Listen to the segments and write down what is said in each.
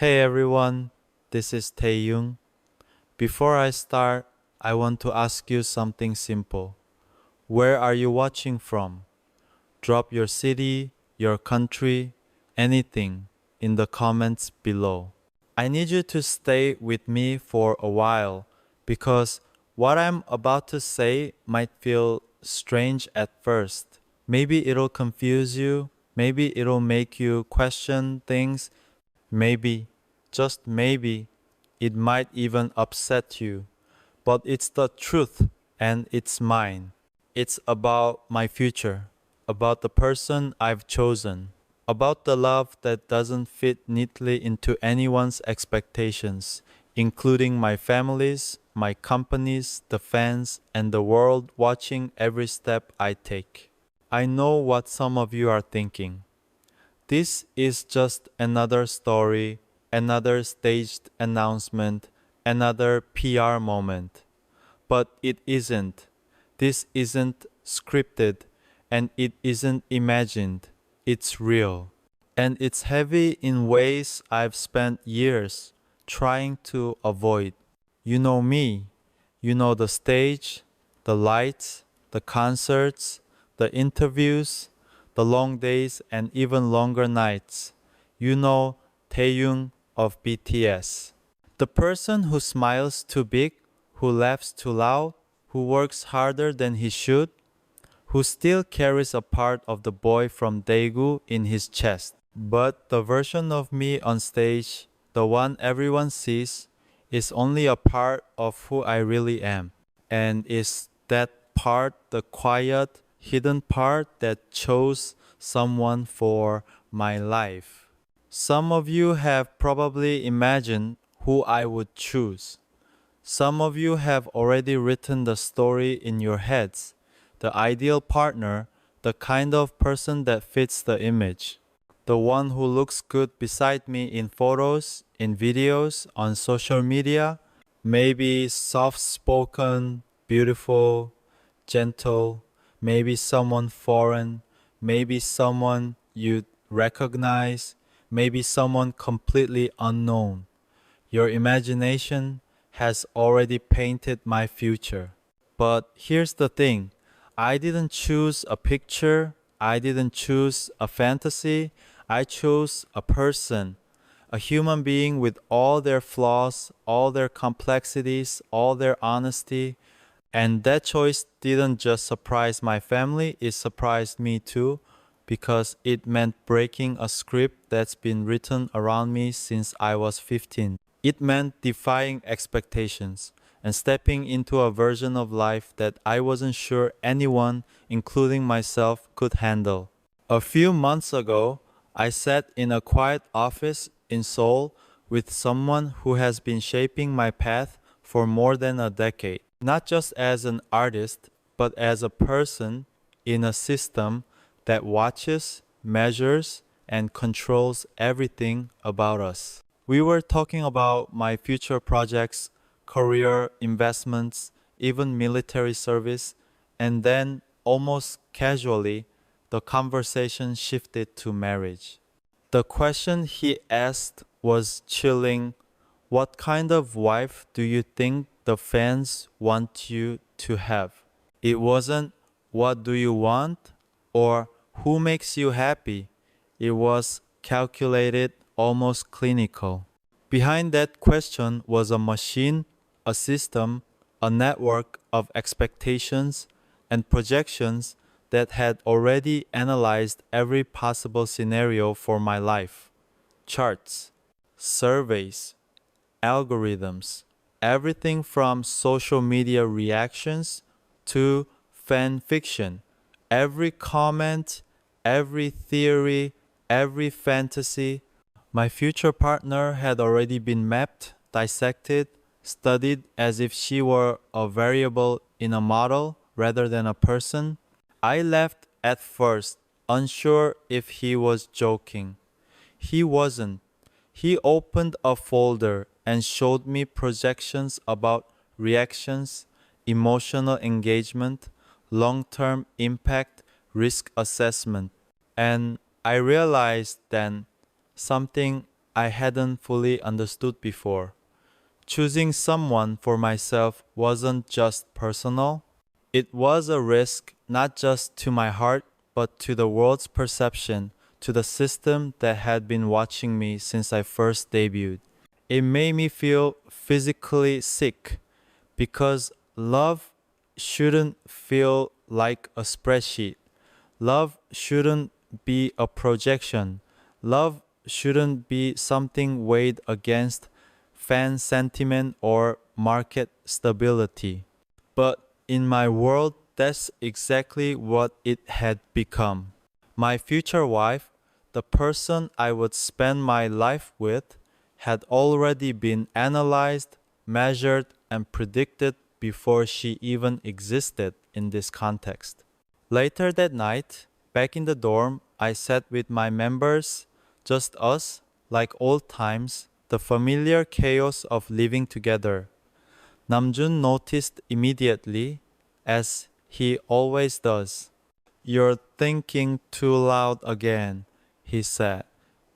Hey everyone, this is Taehyung. Before I start, I want to ask you something simple. Where are you watching from? Drop your city, your country, anything in the comments below. I need you to stay with me for a while because what I'm about to say might feel strange at first. Maybe it'll confuse you, maybe it'll make you question things. Maybe, just maybe, it might even upset you. But it's the truth and it's mine. It's about my future, about the person I've chosen, about the love that doesn't fit neatly into anyone's expectations, including my family's, my company's, the fans, and the world watching every step I take. I know what some of you are thinking. This is just another story, another staged announcement, another PR moment. But it isn't. This isn't scripted and it isn't imagined. It's real. And it's heavy in ways I've spent years trying to avoid. You know me. You know the stage, the lights, the concerts, the interviews, the long days, and even longer nights. You know Taehyung of BTS. The person who smiles too big, who laughs too loud, who works harder than he should, who still carries a part of the boy from Daegu in his chest. But the version of me on stage, the one everyone sees, is only a part of who I really am. And is that part the quiet, hidden part that chose someone for my life? Some of you have probably imagined who I would choose. Some of you have already written the story in your heads, the ideal partner, the kind of person that fits the image, the one who looks good beside me in photos, in videos, on social media, maybe soft spoken, beautiful, gentle, maybe someone foreign, maybe someone you'd recognize, maybe someone completely unknown. Your imagination has already painted my future. But here's the thing, I didn't choose a picture, I didn't choose a fantasy, I chose a person, a human being with all their flaws, all their complexities, all their honesty. And that choice didn't just surprise my family, it surprised me too, because it meant breaking a script that's been written around me since I was 15. It meant defying expectations and stepping into a version of life that I wasn't sure anyone, including myself, could handle. A few months ago, I sat in a quiet office in Seoul with someone who has been shaping my path for more than a decade, not just as an artist, but as a person in a system that watches, measures, and controls everything about us. We were talking about my future projects, career investments, even military service, and then almost casually, the conversation shifted to marriage. The question he asked was chilling. What kind of wife do you think the fans want you to have? It wasn't what do you want or who makes you happy. It was calculated, almost clinical. Behind that question was a machine, a system, a network of expectations and projections that had already analyzed every possible scenario for my life. Charts, surveys, algorithms, everything from social media reactions to fan fiction. Every comment, every theory, every fantasy. My future partner had already been mapped, dissected, studied as if she were a variable in a model rather than a person. I left at first, unsure if he was joking. He wasn't. He opened a folder and showed me projections about reactions, emotional engagement, long term impact, risk assessment. And I realized then something I hadn't fully understood before. Choosing someone for myself wasn't just personal, it was a risk not just to my heart, but to the world's perception, to the system that had been watching me since I first debuted. It made me feel physically sick because love shouldn't feel like a spreadsheet. Love shouldn't be a projection. Love shouldn't be something weighed against fan sentiment or market stability. But in my world, that's exactly what it had become. My future wife, the person I would spend my life with, had already been analyzed, measured, and predicted before she even existed in this context. Later that night, back in the dorm, I sat with my members, just us, like old times, the familiar chaos of living together. Namjoon noticed immediately, as he always does. "You're thinking too loud again," he said,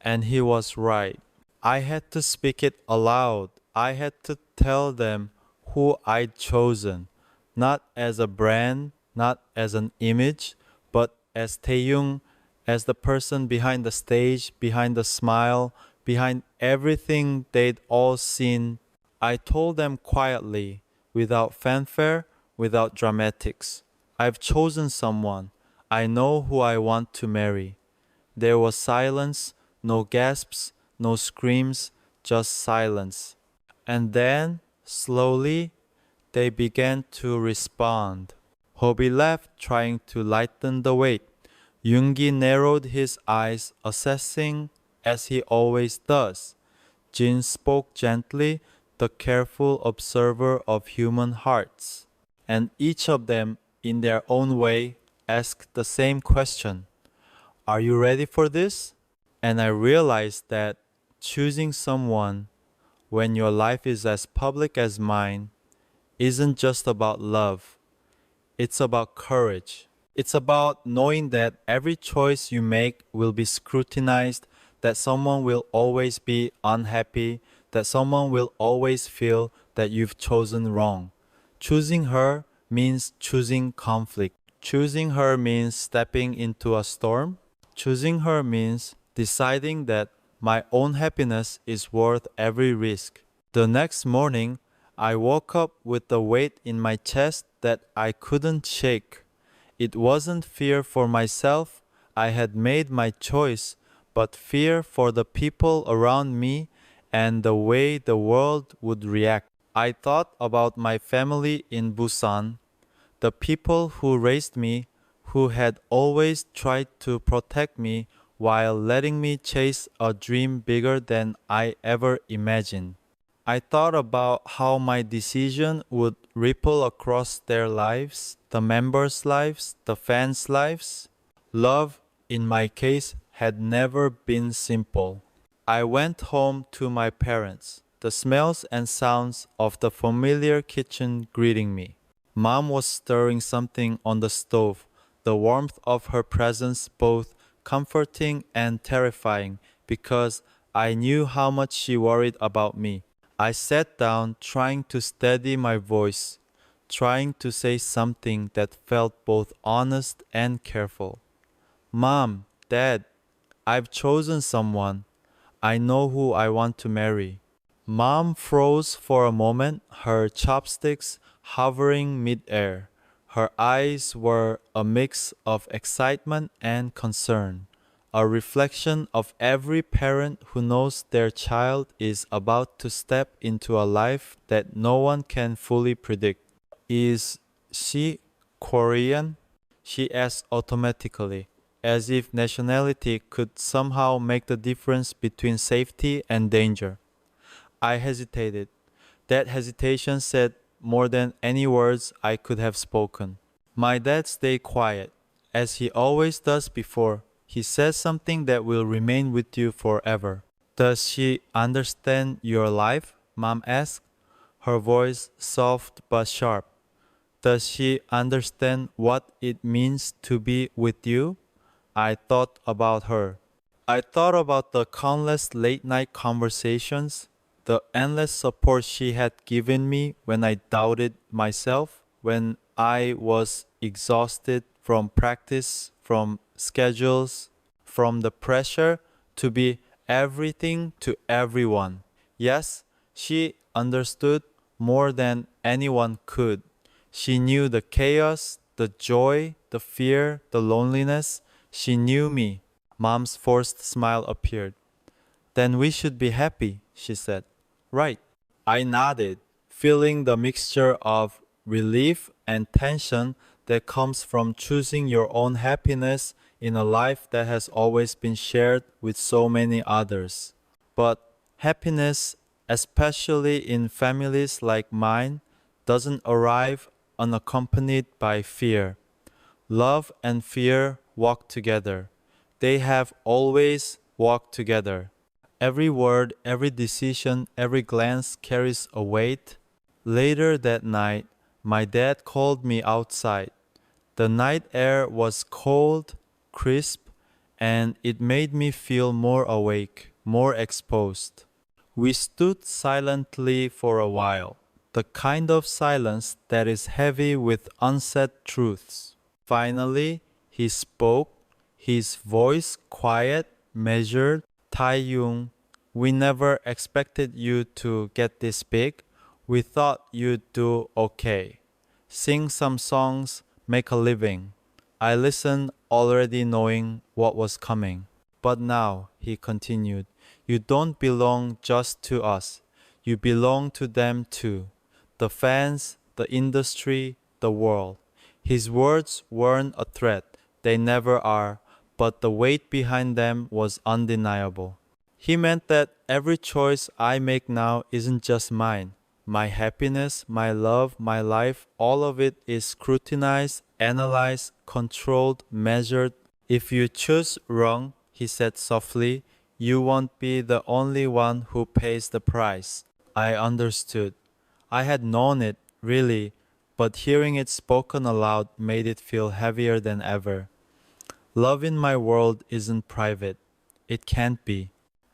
and he was right. I had to speak it aloud. I had to tell them who I'd chosen, not as a brand, not as an image, but as Taehyung, as the person behind the stage, behind the smile, behind everything they'd all seen. I told them quietly, without fanfare, without dramatics. "I've chosen someone. I know who I want to marry." There was silence, no gasps, no screams, just silence. And then, slowly, they began to respond. Hobi laughed, trying to lighten the weight. Yoongi narrowed his eyes, assessing, as he always does. Jin spoke gently, the careful observer of human hearts. And each of them, in their own way, asked the same question. "Are you ready for this?" And I realized that choosing someone when your life is as public as mine isn't just about love. It's about courage. It's about knowing that every choice you make will be scrutinized, that someone will always be unhappy, that someone will always feel that you've chosen wrong. Choosing her means choosing conflict. Choosing her means stepping into a storm. Choosing her means deciding that my own happiness is worth every risk. The next morning, I woke up with a weight in my chest that I couldn't shake. It wasn't fear for myself, I had made my choice, but fear for the people around me and the way the world would react. I thought about my family in Busan, the people who raised me, who had always tried to protect me while letting me chase a dream bigger than I ever imagined. I thought about how my decision would ripple across their lives, the members' lives, the fans' lives. Love, in my case, had never been simple. I went home to my parents, the smells and sounds of the familiar kitchen greeting me. Mom was stirring something on the stove, the warmth of her presence both comforting and terrifying because I knew how much she worried about me. I sat down trying to steady my voice, trying to say something that felt both honest and careful. "Mom, Dad, I've chosen someone. I know who I want to marry." Mom froze for a moment, her chopsticks hovering midair. Her eyes were a mix of excitement and concern, a reflection of every parent who knows their child is about to step into a life that no one can fully predict. "Is she Korean?" she asked automatically, as if nationality could somehow make the difference between safety and danger. I hesitated. That hesitation said more than any words I could have spoken. My dad stayed quiet, as he always does before he says something that will remain with you forever. "Does she understand your life?" Mom asked, her voice soft but sharp. "Does she understand what it means to be with you?" I thought about her. I thought about the countless late night conversations, the endless support she had given me when I doubted myself, when I was exhausted from practice, from schedules, from the pressure to be everything to everyone. Yes, she understood more than anyone could. She knew the chaos, the joy, the fear, the loneliness. She knew me. Mom's forced smile appeared. Then we should be happy, she said. Right. I nodded, feeling the mixture of relief and tension that comes from choosing your own happiness in a life that has always been shared with so many others. But happiness, especially in families like mine, doesn't arrive unaccompanied by fear. Love and fear walk together. They have always walked together. Every word, every decision, every glance carries a weight. Later that night, my dad called me outside. The night air was cold, crisp, and it made me feel more awake, more exposed. We stood silently for a while, the kind of silence that is heavy with unsaid truths. Finally, he spoke, his voice quiet, measured. Taehyung, we never expected you to get this big. We thought you'd do okay. Sing some songs, make a living. I listened already knowing what was coming. But now, he continued, you don't belong just to us. You belong to them too. The fans, the industry, the world. His words weren't a threat. They never are, but the weight behind them was undeniable. He meant that every choice I make now isn't just mine. My happiness, my love, my life, all of it is scrutinized, analyzed, controlled, measured. If you choose wrong, he said softly, you won't be the only one who pays the price. I understood. I had known it, really, but hearing it spoken aloud made it feel heavier than ever. Love in my world isn't private. It can't be.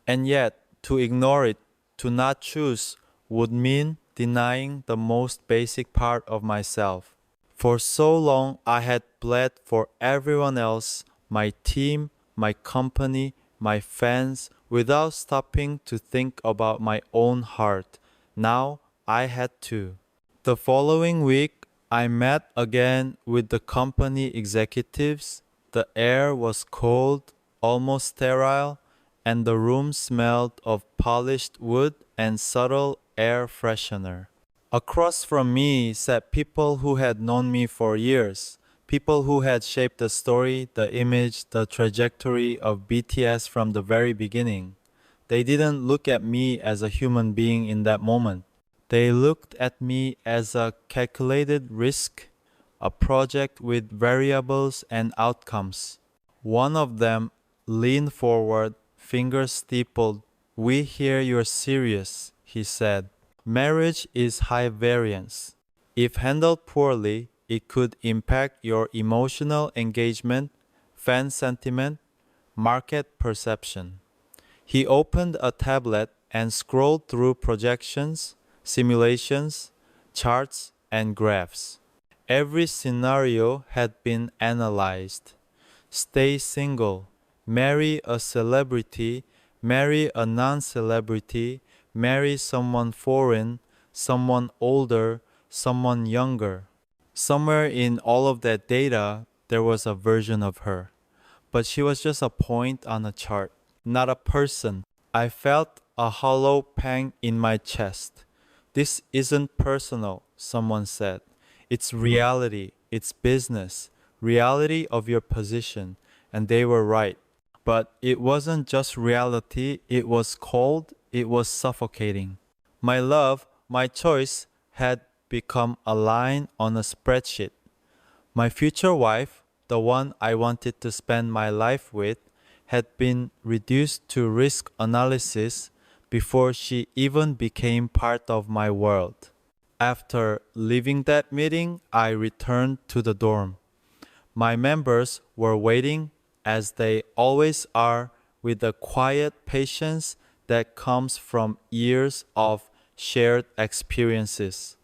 And yet, to ignore it, to not choose, would mean denying the most basic part of myself. For so long, I had bled for everyone else, my team, my company, my fans, without stopping to think about my own heart. Now, I had to. The following week, I met again with the company executives. The air was cold, almost sterile, and the room smelled of polished wood and subtle air freshener. Across from me sat people who had known me for years, people who had shaped the story, the image, the trajectory of BTS from the very beginning. They didn't look at me as a human being in that moment. They looked at me as a calculated risk, a project with variables and outcomes. One of them leaned forward, fingers steepled. We hear you're serious, he said. Marriage is high variance. If handled poorly, it could impact your emotional engagement, fan sentiment, market perception. He opened a tablet and scrolled through projections, simulations, charts, and graphs. Every scenario had been analyzed. Stay single, marry a celebrity, marry a non-celebrity, marry someone foreign, someone older, someone younger. Somewhere in all of that data, there was a version of her. But she was just a point on a chart, not a person. I felt a hollow pang in my chest. This isn't personal, someone said. It's reality, it's business, reality of your position. And they were right. But it wasn't just reality, it was cold, it was suffocating. My love, my choice, had become a line on a spreadsheet. My future wife, the one I wanted to spend my life with, had been reduced to risk analysis before she even became part of my world. After leaving that meeting, I returned to the dorm. My members were waiting, as they always are, with the quiet patience that comes from years of shared experiences.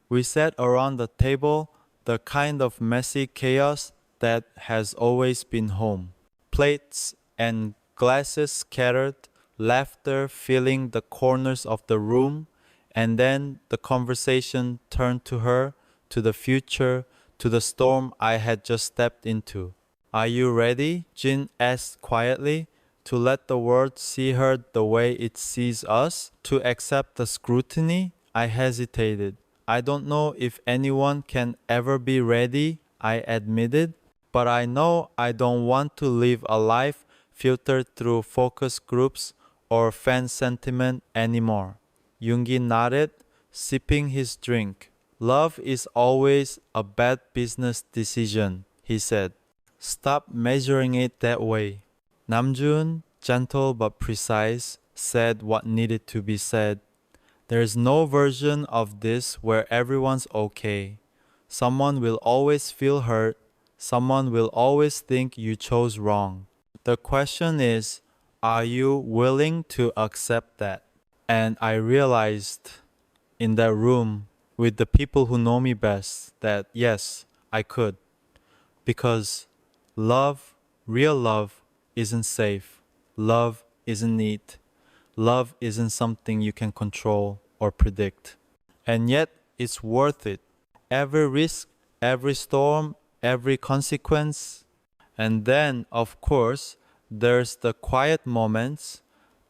We sat around the table, the kind of messy chaos that has always been home. Plates and glasses scattered, laughter filling the corners of the room, and then the conversation turned to her, to the future, to the storm I had just stepped into. Are you ready? Jin asked quietly. To let the world see her the way it sees us? To accept the scrutiny? I hesitated. I don't know if anyone can ever be ready, I admitted, but I know I don't want to live a life filtered through focus groups or fan sentiment anymore. Yoongi nodded, sipping his drink. Love is always a bad business decision, he said. Stop measuring it that way. Namjoon, gentle but precise, said what needed to be said. There's no version of this where everyone's okay. Someone will always feel hurt. Someone will always think you chose wrong. The question is, are you willing to accept that? And I realized in that room with the people who know me best that yes, I could. Because love, real love, isn't safe. Love isn't neat. Love isn't something you can control or predict. And yet, it's worth it. Every risk, every storm, every consequence. And then, of course, there's the quiet moments,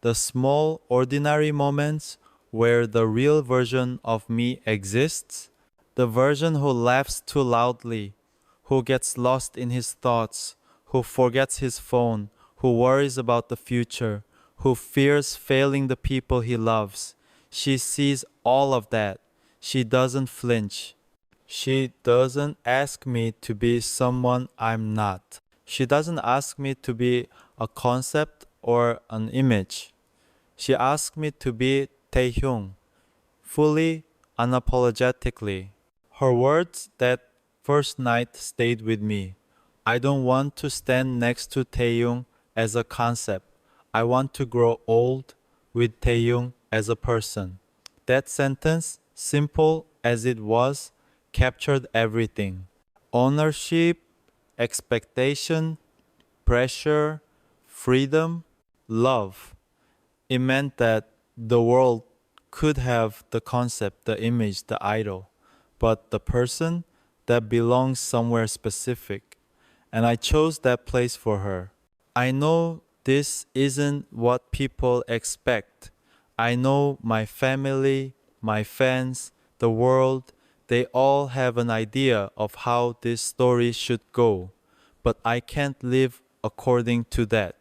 the small, ordinary moments where the real version of me exists. The version who laughs too loudly, who gets lost in his thoughts, who forgets his phone, who worries about the future, who fears failing the people he loves. She sees all of that. She doesn't flinch. She doesn't ask me to be someone I'm not. She doesn't ask me to be a concept or an image. She asks me to be Taehyung, fully, unapologetically. Her words that first night stayed with me. I don't want to stand next to Taehyung as a concept. I want to grow old with Taehyung as a person. That sentence, simple as it was, captured everything. Ownership, expectation, pressure, freedom, love. It meant that the world could have the concept, the image, the idol, but the person that belongs somewhere specific. And I chose that place for her. I know this isn't what people expect. I know my family, my fans, the world, they all have an idea of how this story should go. But I can't live according to that.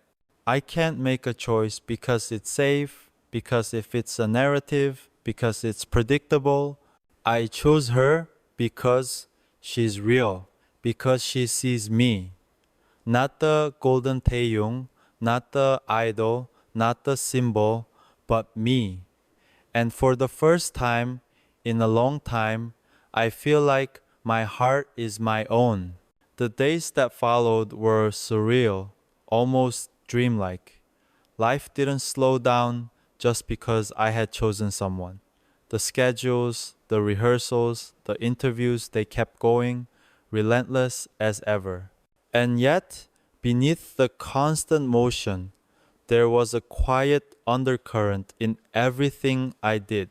I can't make a choice because it's safe, because if it's a narrative, because it's predictable. I chose her because she's real, because she sees me. Not the golden Taehyung, not the idol, not the symbol, but me. And for the first time in a long time, I feel like my heart is my own. The days that followed were surreal, almost dreamlike. Life didn't slow down just because I had chosen someone. The schedules, the rehearsals, the interviews, they kept going, relentless as ever. And yet, beneath the constant motion, there was a quiet undercurrent in everything I did.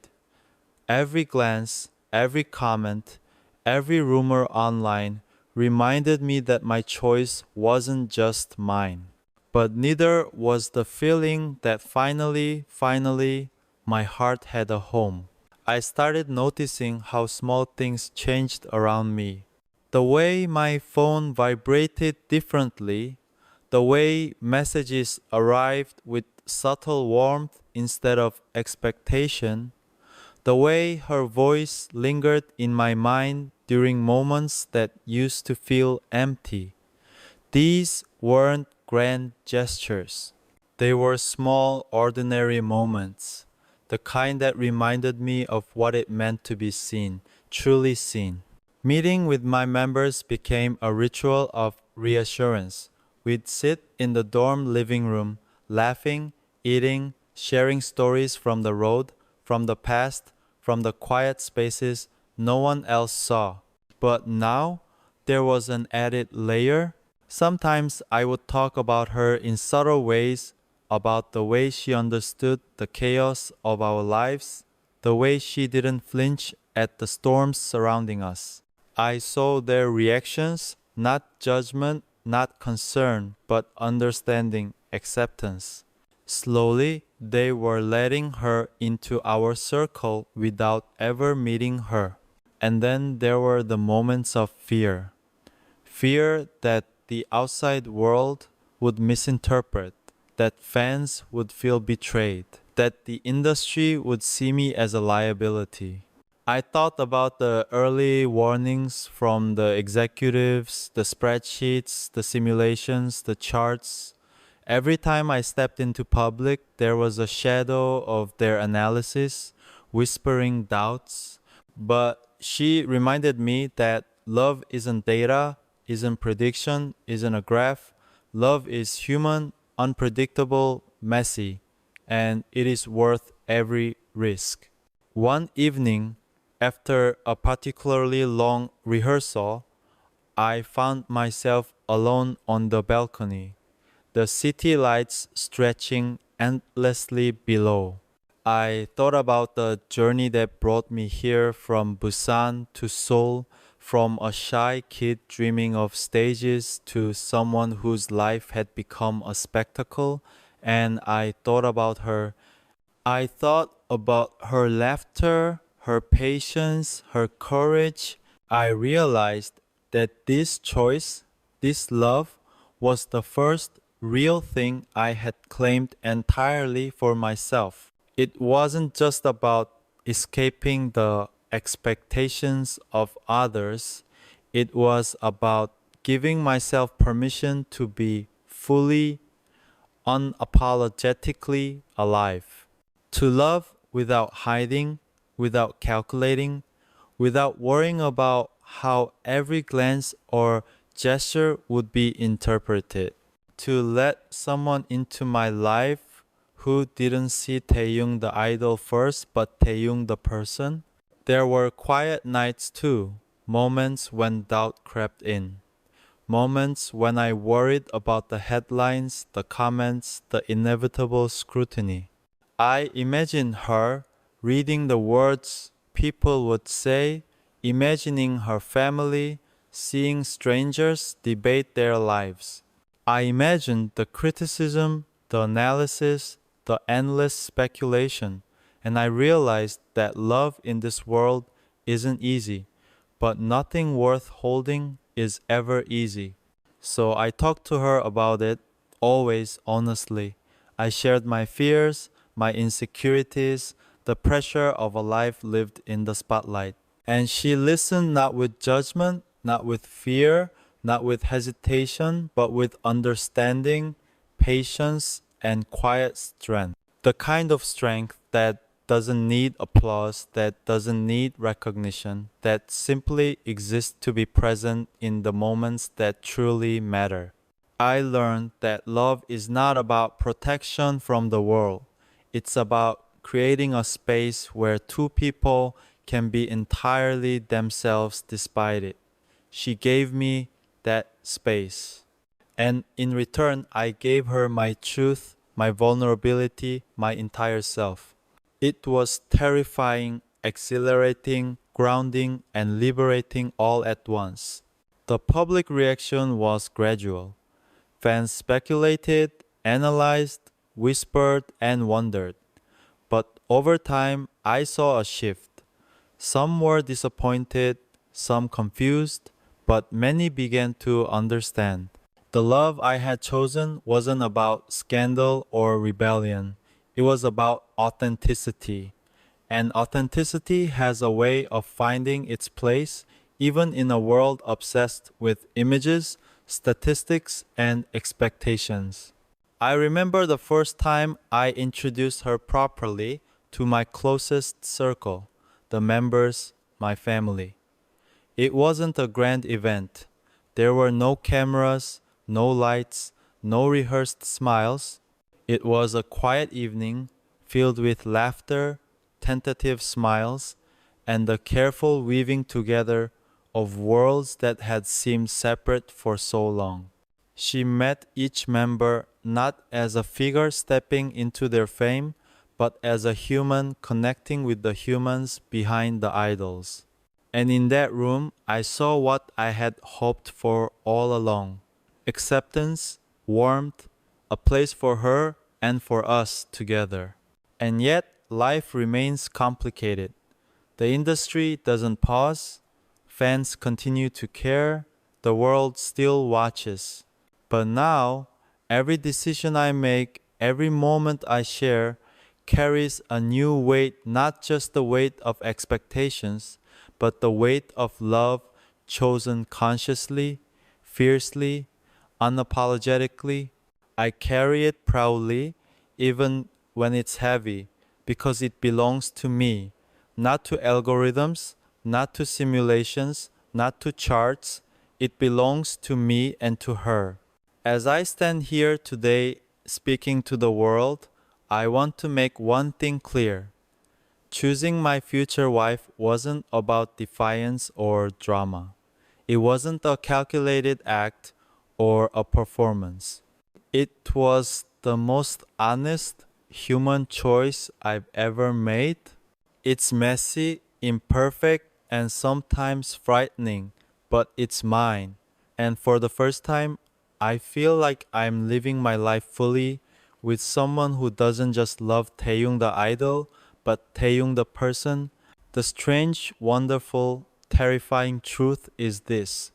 Every glance, every comment, every rumor online reminded me that my choice wasn't just mine. But neither was the feeling that finally, my heart had a home. I started noticing how small things changed around me. The way my phone vibrated differently, the way messages arrived with subtle warmth instead of expectation, the way her voice lingered in my mind during moments that used to feel empty. These weren't grand gestures. They were small, ordinary moments, the kind that reminded me of what it meant to be seen, truly seen. Meeting with my members became a ritual of reassurance. We'd sit in the dorm living room, laughing, eating, sharing stories from the road, from the past, from the quiet spaces no one else saw. But now there was an added layer. Sometimes I would talk about her in subtle ways, about the way she understood the chaos of our lives, the way she didn't flinch at the storms surrounding us. I saw their reactions, not judgment, not concern, but understanding, acceptance. Slowly, they were letting her into our circle without ever meeting her. And then there were the moments of fear. Fear that the outside world would misinterpret, that fans would feel betrayed, that the industry would see me as a liability. I thought about the early warnings from the executives, the spreadsheets, the simulations, the charts. Every time I stepped into public, there was a shadow of their analysis, whispering doubts. But she reminded me that love isn't data, isn't prediction, isn't a graph. Love is human, unpredictable, messy, and it is worth every risk. One evening, after a particularly long rehearsal, I found myself alone on the balcony, the city lights stretching endlessly below. I thought about the journey that brought me here from Busan to Seoul, from a shy kid dreaming of stages to someone whose life had become a spectacle, and I thought about her. I thought about her laughter, her patience, her courage. I realized that this choice, this love, was the first real thing I had claimed entirely for myself. It wasn't just about escaping the expectations of others, it was about giving myself permission to be fully, unapologetically alive. To love without hiding, without calculating, without worrying about how every glance or gesture would be interpreted. To let someone into my life who didn't see Taehyung the idol first but Taehyung the person. There were quiet nights too, moments when doubt crept in. Moments when I worried about the headlines, the comments, the inevitable scrutiny. I imagined her reading the words people would say, imagining her family, seeing strangers debate their lives. I imagined the criticism, the analysis, the endless speculation, and I realized that love in this world isn't easy, but nothing worth holding is ever easy. So I talked to her about it, always honestly. I shared my fears, my insecurities, the pressure of a life lived in the spotlight. And she listened not with judgment, not with fear, not with hesitation, but with understanding, patience, and quiet strength. The kind of strength that doesn't need applause, that doesn't need recognition, that simply exists to be present in the moments that truly matter. I learned that love is not about protection from the world. It's about creating a space where two people can be entirely themselves despite it. She gave me that space. And in return, I gave her my truth, my vulnerability, my entire self. It was terrifying, exhilarating, grounding, and liberating all at once. The public reaction was gradual. Fans speculated, analyzed, whispered, and wondered. But over time, I saw a shift. Some were disappointed, some confused, but many began to understand. The love I had chosen wasn't about scandal or rebellion. It was about authenticity. And authenticity has a way of finding its place even in a world obsessed with images, statistics, and expectations. I remember the first time I introduced her properly to my closest circle, the members, my family. It wasn't a grand event. There were no cameras, no lights, no rehearsed smiles. It was a quiet evening filled with laughter, tentative smiles, and the careful weaving together of worlds that had seemed separate for so long. She met each member not as a figure stepping into their fame, but as a human connecting with the humans behind the idols. And in that room, I saw what I had hoped for all along: acceptance, warmth, a place for her and for us together. And yet, life remains complicated. The industry doesn't pause, fans continue to care, the world still watches. But now, every decision I make, every moment I share, carries a new weight, not just the weight of expectations, but the weight of love chosen consciously, fiercely, unapologetically. I carry it proudly, even when it's heavy, because it belongs to me, not to algorithms, not to simulations, not to charts. It belongs to me and to her. As I stand here today speaking to the world, I want to make one thing clear. Choosing my future wife wasn't about defiance or drama. It wasn't a calculated act or a performance. It was the most honest human choice I've ever made. It's messy, imperfect, and sometimes frightening, but it's mine. And for the first time, I feel like I'm living my life fully with someone who doesn't just love Taehyung the idol, but Taehyung the person. The strange, wonderful, terrifying truth is this: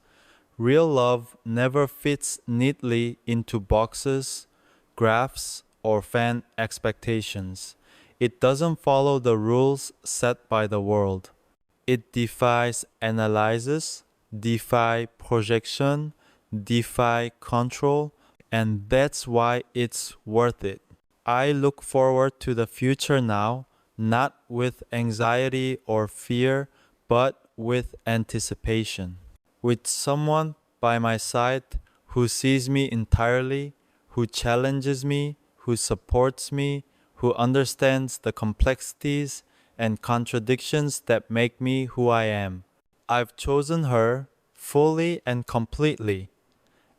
real love never fits neatly into boxes, graphs, or fan expectations. It doesn't follow the rules set by the world. It defies analysis, defy projection, defy control, and that's why it's worth it. I look forward to the future now, not with anxiety or fear, but with anticipation. With someone by my side who sees me entirely, who challenges me, who supports me, who understands the complexities and contradictions that make me who I am. I've chosen her fully and completely,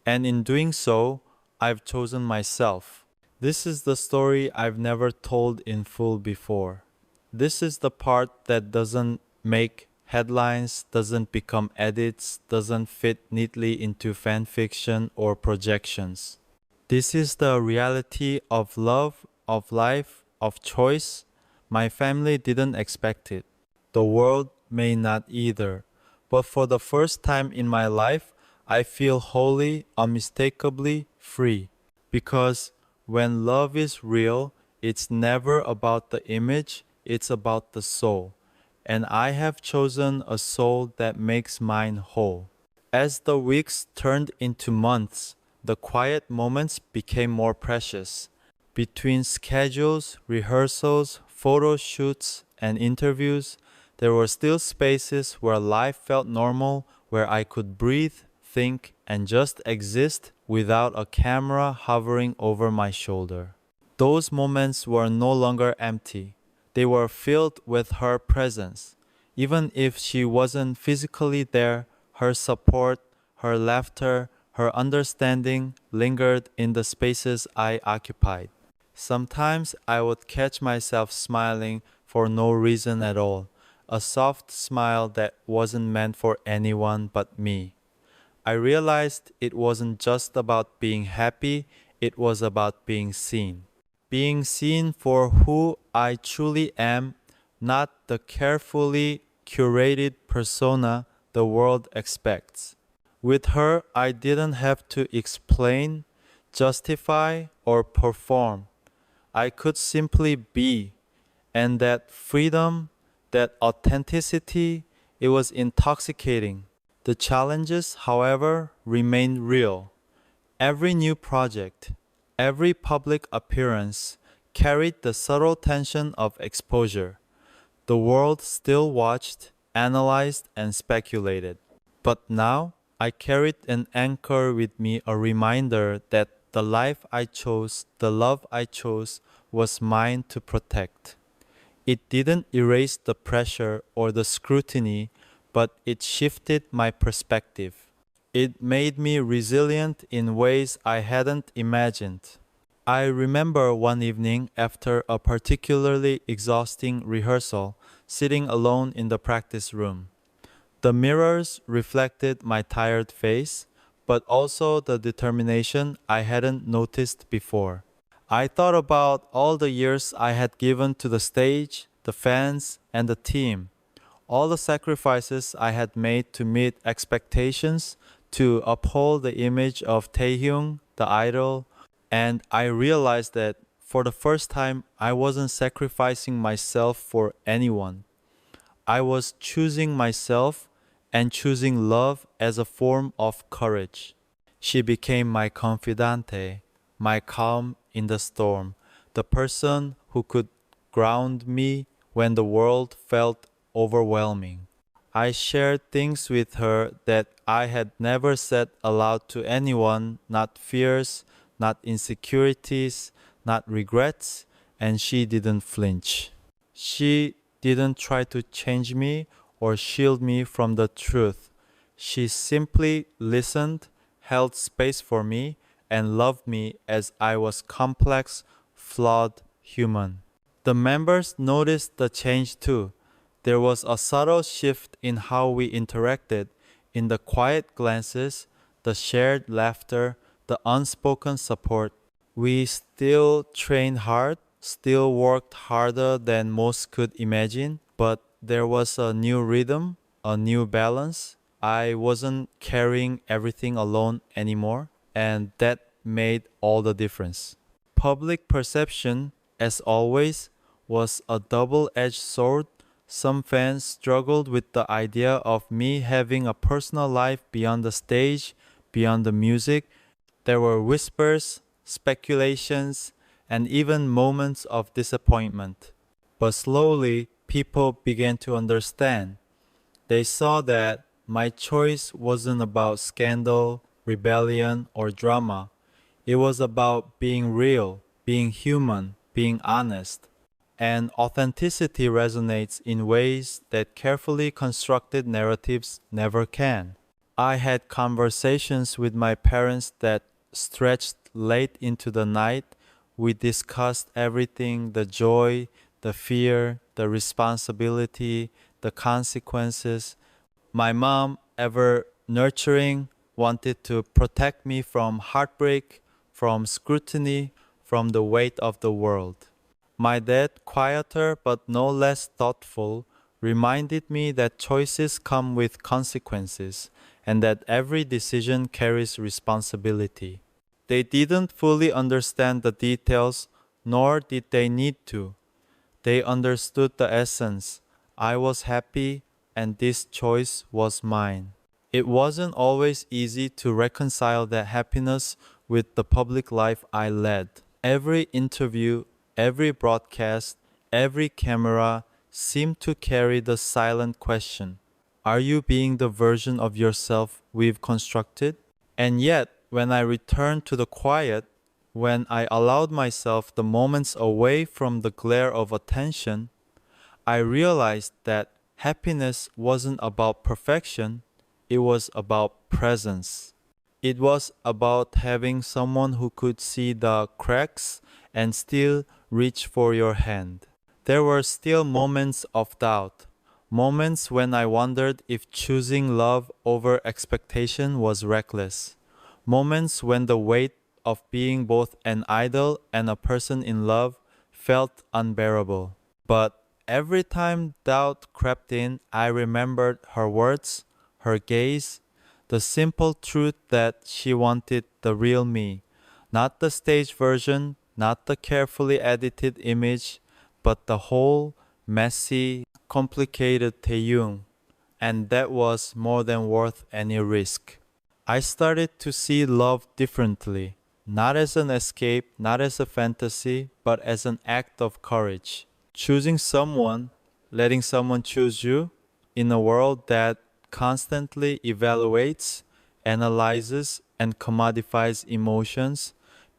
and in doing so, I've chosen myself. This is the story I've never told in full before. This is the part that doesn't make headlines, doesn't become edits, doesn't fit neatly into fanfiction or projections. This is the reality of love, of life, of choice. My family didn't expect it. The world may not either. But for the first time in my life, I feel wholly, unmistakably free. Because when love is real, it's never about the image, it's about the soul. And I have chosen a soul that makes mine whole. As the weeks turned into months, the quiet moments became more precious. Between schedules, rehearsals, photo shoots, and interviews, there were still spaces where life felt normal, where I could breathe, think, and just exist without a camera hovering over my shoulder. Those moments were no longer empty. They were filled with her presence. Even if she wasn't physically there, her support, her laughter, her understanding lingered in the spaces I occupied. Sometimes I would catch myself smiling for no reason at all, a soft smile that wasn't meant for anyone but me. I realized it wasn't just about being happy, it was about being seen. Being seen for who I truly am, not the carefully curated persona the world expects. With her, I didn't have to explain, justify, or perform. I could simply be, and that freedom, that authenticity, it was intoxicating. The challenges, however, remained real. Every new project, every public appearance carried the subtle tension of exposure. The world still watched, analyzed, and speculated. But now, I carried an anchor with me, a reminder that the life I chose, the love I chose, was mine to protect. It didn't erase the pressure or the scrutiny, but it shifted my perspective. It made me resilient in ways I hadn't imagined. I remember one evening after a particularly exhausting rehearsal, sitting alone in the practice room. The mirrors reflected my tired face, but also the determination I hadn't noticed before. I thought about all the years I had given to the stage, the fans, and the team, all the sacrifices I had made to meet expectations, to uphold the image of Taehyung, the idol, and I realized that for the first time I wasn't sacrificing myself for anyone. I was choosing myself and choosing love as a form of courage. She became my confidante, my calm in the storm, the person who could ground me when the world felt overwhelming. I shared things with her that I had never said aloud to anyone, not fears, not insecurities, not regrets, and she didn't flinch. She didn't try to change me or shield me from the truth. She simply listened, held space for me, and loved me as I was complex, flawed human. The members noticed the change too. There was a subtle shift in how we interacted, in the quiet glances, the shared laughter, the unspoken support. We still trained hard, still worked harder than most could imagine, but there was a new rhythm, a new balance. I wasn't carrying everything alone anymore, and that made all the difference. Public perception, as always, was a double edged sword. Some fans struggled with the idea of me having a personal life beyond the stage, beyond the music. There were whispers, speculations, and even moments of disappointment. But slowly, people began to understand. They saw that my choice wasn't about scandal, rebellion, or drama. It was about being real, being human, being honest. And authenticity resonates in ways that carefully constructed narratives never can. I had conversations with my parents that stretched late into the night. We discussed everything: the joy, the fear, the responsibility, the consequences. My mom, ever nurturing, wanted to protect me from heartbreak, from scrutiny, from the weight of the world. My dad, quieter but no less thoughtful, reminded me that choices come with consequences and that every decision carries responsibility. They didn't fully understand the details, nor did they need to. They understood the essence. I was happy, and this choice was mine. It wasn't always easy to reconcile that happiness with the public life I led. Every interview, every broadcast, every camera seemed to carry the silent question: are you being the version of yourself we've constructed? And yet, when I returned to the quiet, when I allowed myself the moments away from the glare of attention, I realized that happiness wasn't about perfection, it was about presence. It was about having someone who could see the cracks and still reach for your hand. There were still moments of doubt, moments when I wondered if choosing love over expectation was reckless, moments when the weight of being both an idol and a person in love felt unbearable. But every time doubt crept in, I remembered her words, her gaze, the simple truth that she wanted the real me, not the stage version, not the carefully edited image, but the whole, messy, complicated Taehyung. And that was more than worth any risk. I started to see love differently, not as an escape, not as a fantasy, but as an act of courage. Choosing someone, letting someone choose you, in a world that constantly evaluates, analyzes, and commodifies emotions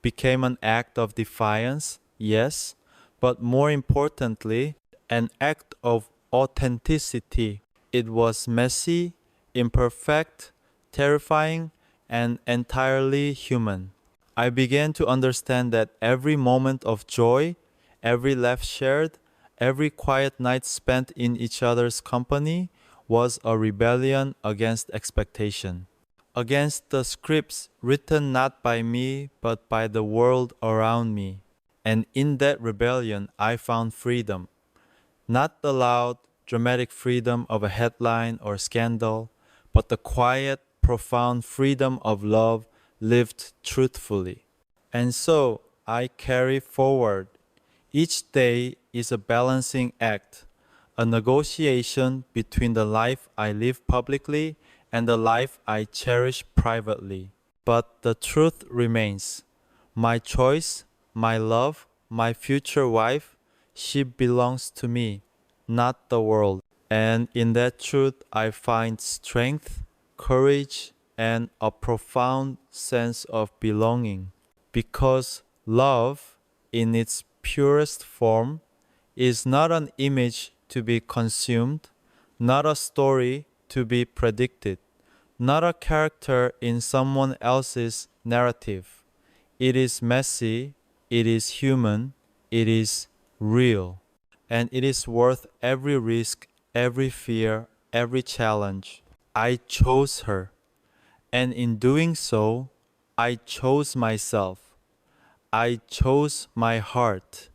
became an act of defiance, yes, but more importantly, an act of authenticity. It was messy, imperfect, terrifying, and entirely human. I began to understand that every moment of joy, every laugh shared, every quiet night spent in each other's company was a rebellion against expectation, against the scripts written not by me but by the world around me. And in that rebellion, I found freedom. Not the loud, dramatic freedom of a headline or scandal, but the quiet, profound freedom of love lived truthfully. And so I carry forward. Each day is a balancing act, a negotiation between the life I live publicly and the life I cherish privately. But the truth remains. My choice, my love, my future wife, she belongs to me, not the world. And in that truth, I find strength, courage, and a profound sense of belonging. Because love, in its purest form, is not an image to be consumed, not a story to be predicted, not a character in someone else's narrative. It is messy, it is human, it is real, and it is worth every risk, every fear, every challenge. I chose her, and in doing so, I chose myself. I chose my heart.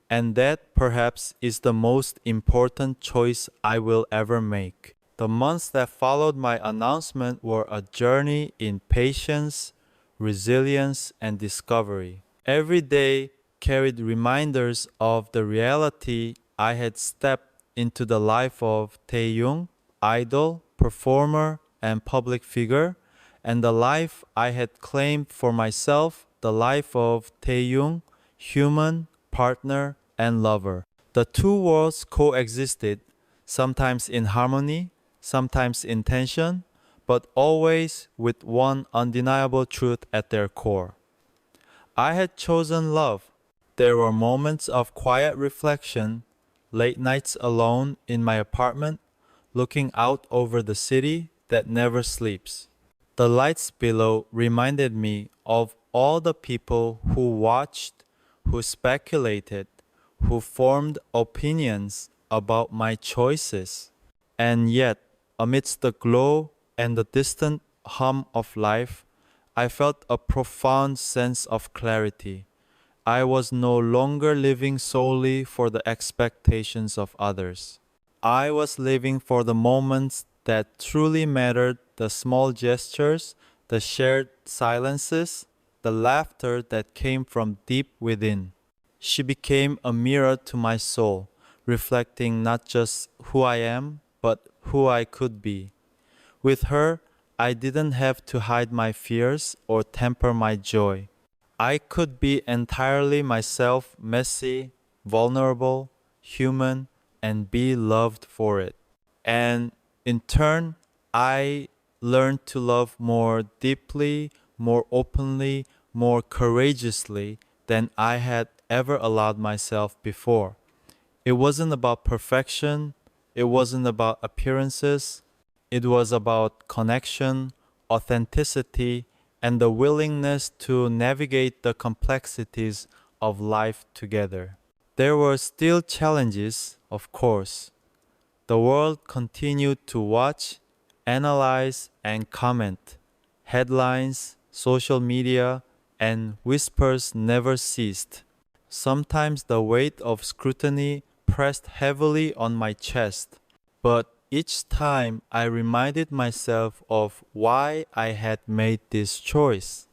And that perhaps is the most important choice I will ever make. The months that followed my announcement were a journey in patience, resilience, and discovery. Every day carried reminders of the reality I had stepped into the life of Taehyung, idol, performer, and public figure, and the life I had claimed for myself, the life of Taehyung, human, partner, and lover. The two worlds coexisted, sometimes in harmony, sometimes in tension, but always with one undeniable truth at their core. I had chosen love. There were moments of quiet reflection, late nights alone in my apartment, looking out over the city that never sleeps. The lights below reminded me of all the people who watched, who speculated, who formed opinions about my choices. And yet, amidst the glow and the distant hum of life, I felt a profound sense of clarity. I was no longer living solely for the expectations of others. I was living for the moments that truly mattered, the small gestures, the shared silences, the laughter that came from deep within. She became a mirror to my soul, reflecting not just who I am, but who I could be. With her, I didn't have to hide my fears or temper my joy. I could be entirely myself, messy, vulnerable, human, and be loved for it. And in turn, I learned to love more deeply, more openly, more courageously than I had ever allowed myself before. It wasn't about perfection, it wasn't about appearances, it was about connection, authenticity, and the willingness to navigate the complexities of life together. There were still challenges, of course. The world continued to watch, analyze, and comment. Headlines, social media, and whispers never ceased. Sometimes the weight of scrutiny pressed heavily on my chest, but each time I reminded myself of why I had made this choice.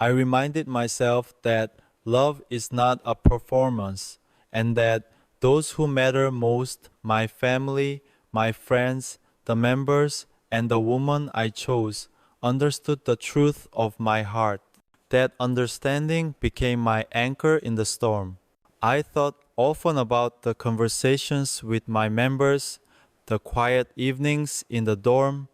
I reminded myself that love is not a performance and that those who matter most, my family, my friends, the members, and the woman I chose, understood the truth of my heart. That understanding became my anchor in the storm. I thought often about the conversations with my members, the quiet evenings in the dorm,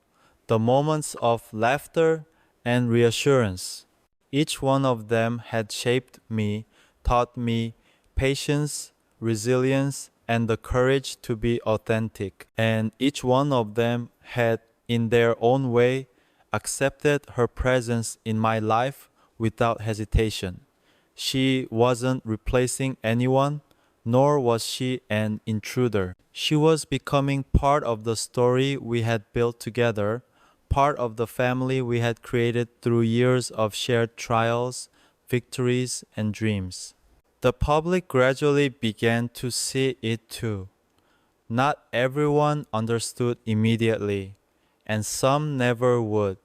the moments of laughter and reassurance. Each one of them had shaped me, taught me patience, resilience, and the courage to be authentic. And each one of them had, in their own way, accepted her presence in my life without hesitation. She wasn't replacing anyone, nor was she an intruder. She was becoming part of the story we had built together, part of the family we had created through years of shared trials, victories, and dreams. The public gradually began to see it too. Not everyone understood immediately, and some never would.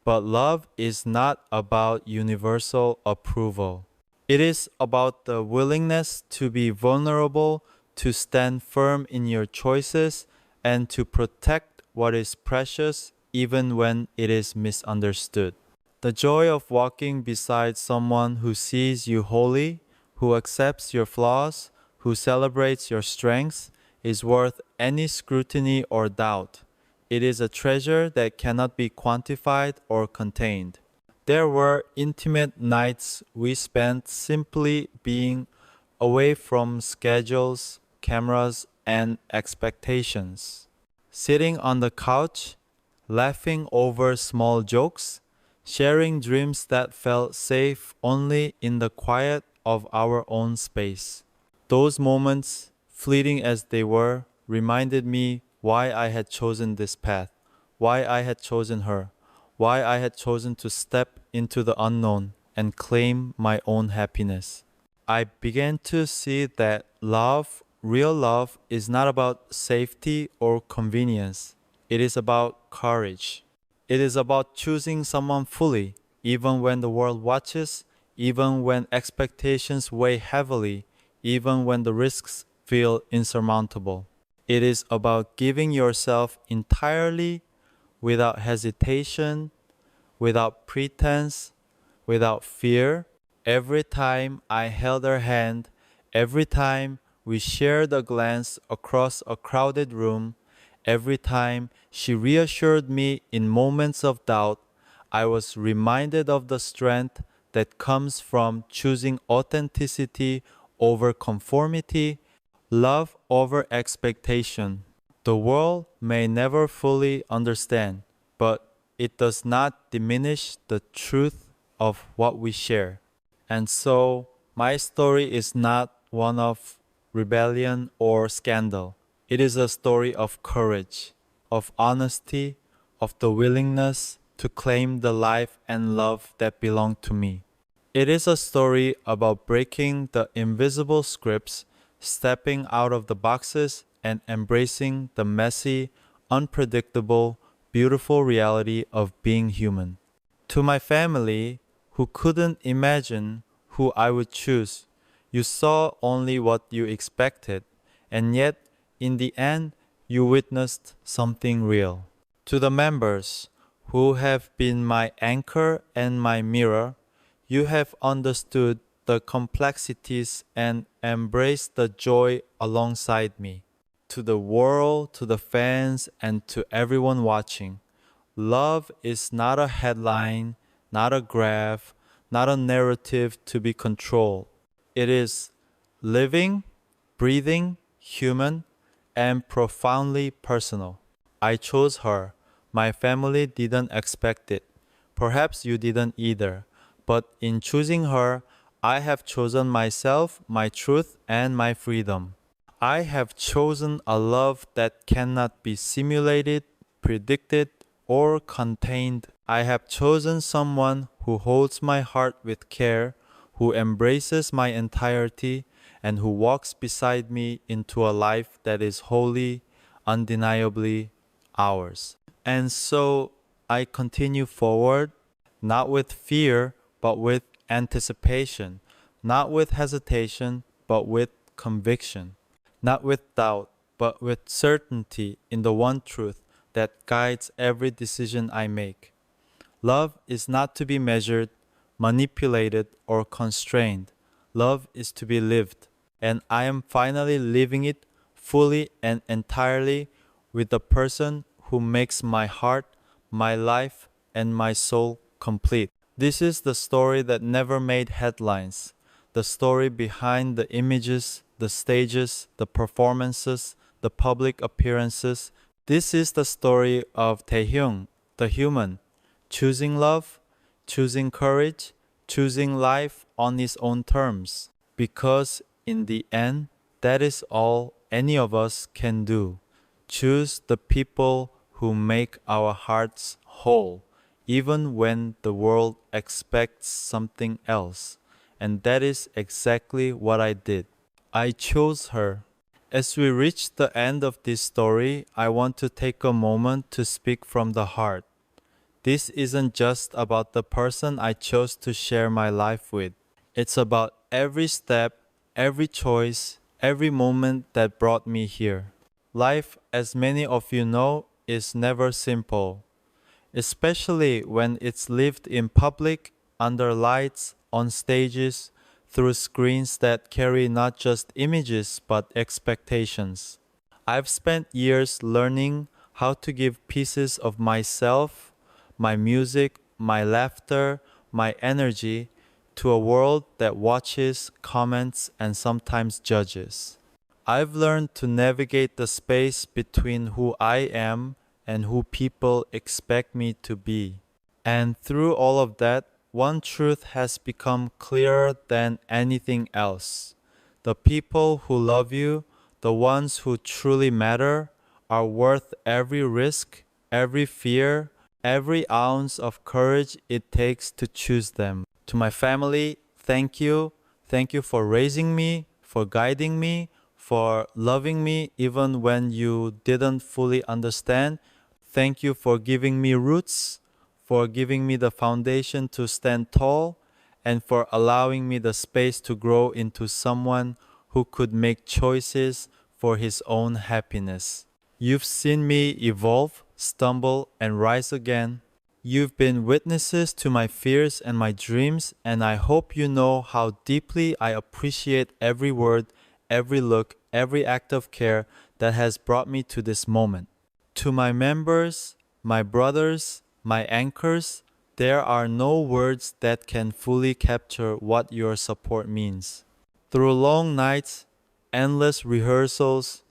But love is not about universal approval. It is about the willingness to be vulnerable, to stand firm in your choices, and to protect what is precious even when it is misunderstood. The joy of walking beside someone who sees you wholly, who accepts your flaws, who celebrates your strengths, is worth any scrutiny or doubt. It is a treasure that cannot be quantified or contained. There were intimate nights we spent simply being away from schedules, cameras, and expectations. Sitting on the couch, laughing over small jokes, sharing dreams that felt safe only in the quiet of our own space. Those moments, fleeting as they were, reminded me why I had chosen this path, why I had chosen her, why I had chosen to step into the unknown and claim my own happiness. I began to see that love, real love, is not about safety or convenience. It is about courage. It is about choosing someone fully, even when the world watches, even when expectations weigh heavily, even when the risks feel insurmountable. It is about giving yourself entirely without hesitation, without pretense, without fear. Every time I held her hand, every time we shared a glance across a crowded room, every time she reassured me in moments of doubt, I was reminded of the strength that comes from choosing authenticity over conformity, love over expectation. The world may never fully understand, but it does not diminish the truth of what we share. And so, my story is not one of rebellion or scandal. It is a story of courage, of honesty, of the willingness to claim the life and love that belong to me. It is a story about breaking the invisible scripts, stepping out of the boxes, and embracing the messy, unpredictable, beautiful reality of being human. To my family, who couldn't imagine who I would choose, you saw only what you expected, and yet, in the end, you witnessed something real. To the members, who have been my anchor and my mirror, you have understood the complexities and embraced the joy alongside me. To the world, to the fans, and to everyone watching, love is not a headline, not a graph, not a narrative to be controlled. It is living, breathing, human, and profoundly personal. I chose her. My family didn't expect it. Perhaps you didn't either. But in choosing her, I have chosen myself, my truth, and my freedom. I have chosen a love that cannot be simulated, predicted, or contained. I have chosen someone who holds my heart with care, who embraces my entirety, and who walks beside me into a life that is wholly, undeniably ours. And so I continue forward, not with fear, but with anticipation, not with hesitation, but with conviction, not with doubt, but with certainty in the one truth that guides every decision I make. Love is not to be measured, manipulated, or constrained. Love is to be lived, and I am finally living it fully and entirely with the person who makes my heart, my life, and my soul complete. This is the story that never made headlines, the story behind the images, the stages, the performances, the public appearances. This is the story of Taehyung, the human, choosing love, choosing courage, choosing life on his own terms. Because in the end, that is all any of us can do. Choose the people who make our hearts whole, even when the world expects something else. And that is exactly what I did. I chose her. As we reach the end of this story, I want to take a moment to speak from the heart. This isn't just about the person I chose to share my life with. It's about every step, every choice, every moment that brought me here. Life, as many of you know, is never simple, especially when it's lived in public, under lights, on stages, through screens that carry not just images but expectations. I've spent years learning how to give pieces of myself, my music, my laughter, my energy to a world that watches, comments, and sometimes judges. I've learned to navigate the space between who I am and who people expect me to be. And through all of that, one truth has become clearer than anything else. The people who love you, the ones who truly matter, are worth every risk, every fear, every ounce of courage it takes to choose them. To my family, thank you. Thank you for raising me, for guiding me, for loving me even when you didn't fully understand. Thank you for giving me roots, for giving me the foundation to stand tall, and for allowing me the space to grow into someone who could make choices for his own happiness. You've seen me evolve, stumble, and rise again. You've been witnesses to my fears and my dreams, and I hope you know how deeply I appreciate every word, every look, every act of care that has brought me to this moment. To my members, my brothers, my anchors, there are no words that can fully capture what your support means. Through long nights, endless rehearsals,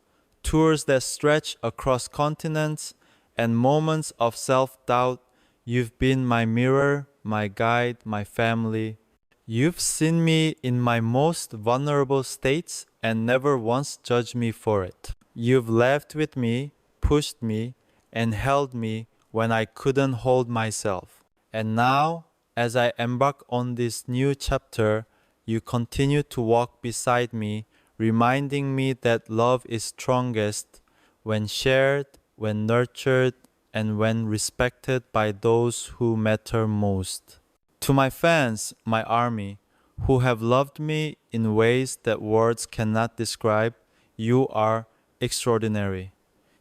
tours that stretch across continents, and moments of self doubt, you've been my mirror, my guide, my family. You've seen me in my most vulnerable states and never once judged me for it. You've laughed with me, pushed me, and held me when I couldn't hold myself. And now, as I embark on this new chapter, you continue to walk beside me, reminding me that love is strongest when shared, when nurtured, and when respected by those who matter most. To my fans, my army, who have loved me in ways that words cannot describe, you are extraordinary.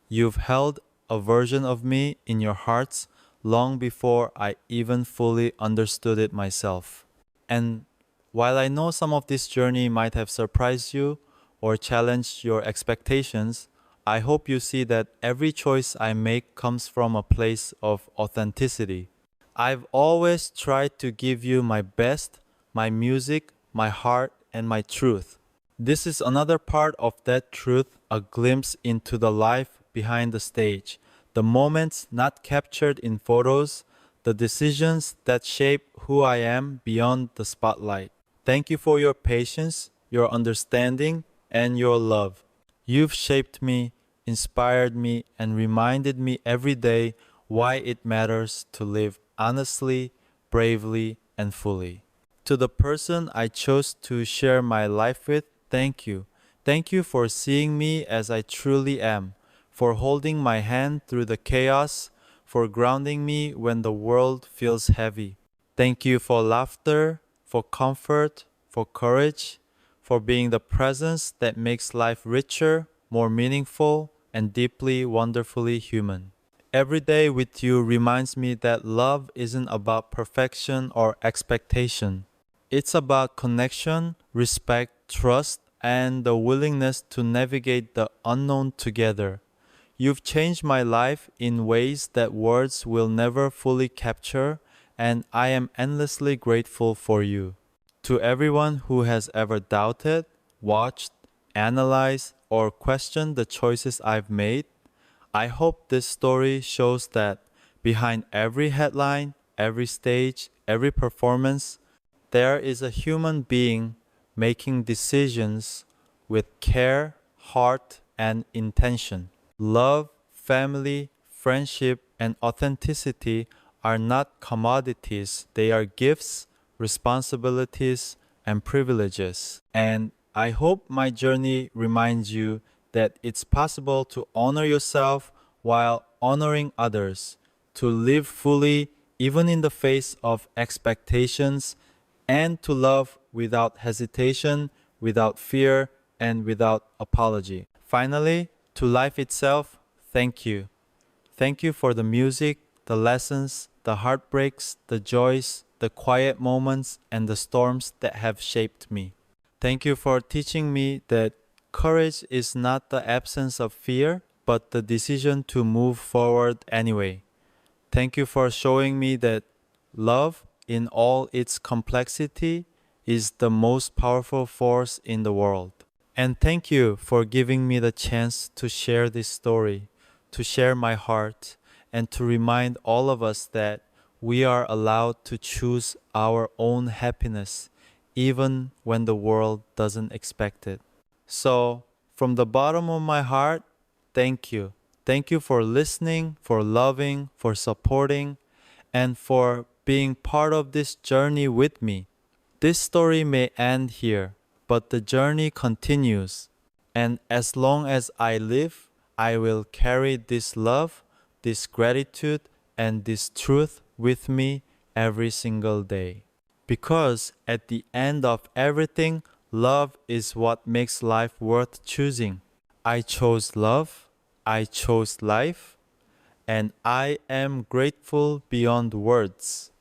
You've held a version of me in your hearts long before I even fully understood it myself. And while I know some of this journey might have surprised you or challenged your expectations, I hope you see that every choice I make comes from a place of authenticity. I've always tried to give you my best, my music, my heart, and my truth. This is another part of that truth, a glimpse into the life behind the stage, the moments not captured in photos, the decisions that shape who I am beyond the spotlight. Thank you for your patience, your understanding, and your love. You've shaped me, inspired me, and reminded me every day why it matters to live honestly, bravely, and fully. To the person I chose to share my life with, thank you. Thank you for seeing me as I truly am, for holding my hand through the chaos, for grounding me when the world feels heavy. Thank you for laughter, for comfort, for courage, for being the presence that makes life richer, more meaningful, and deeply, wonderfully human. Every day with you reminds me that love isn't about perfection or expectation. It's about connection, respect, trust, and the willingness to navigate the unknown together. You've changed my life in ways that words will never fully capture, and I am endlessly grateful for you. To everyone who has ever doubted, watched, analyzed, or questioned the choices I've made, I hope this story shows that behind every headline, every stage, every performance, there is a human being making decisions with care, heart, and intention. Love, family, friendship, and authenticity are not commodities, they are gifts, responsibilities, and privileges. And I hope my journey reminds you that it's possible to honor yourself while honoring others, to live fully even in the face of expectations, and to love without hesitation, without fear, and without apology. Finally, to life itself, thank you. Thank you for the music, the lessons, the heartbreaks, the joys, the quiet moments, and the storms that have shaped me. Thank you for teaching me that courage is not the absence of fear, but the decision to move forward anyway. Thank you for showing me that love, in all its complexity, is the most powerful force in the world. And thank you for giving me the chance to share this story, to share my heart, and to remind all of us that we are allowed to choose our own happiness, even when the world doesn't expect it. So, from the bottom of my heart, thank you. Thank you for listening, for loving, for supporting, and for being part of this journey with me. This story may end here, but the journey continues. And as long as I live, I will carry this love, this gratitude, and this truth with me every single day. Because at the end of everything, love is what makes life worth choosing. I chose love, I chose life, and I am grateful beyond words.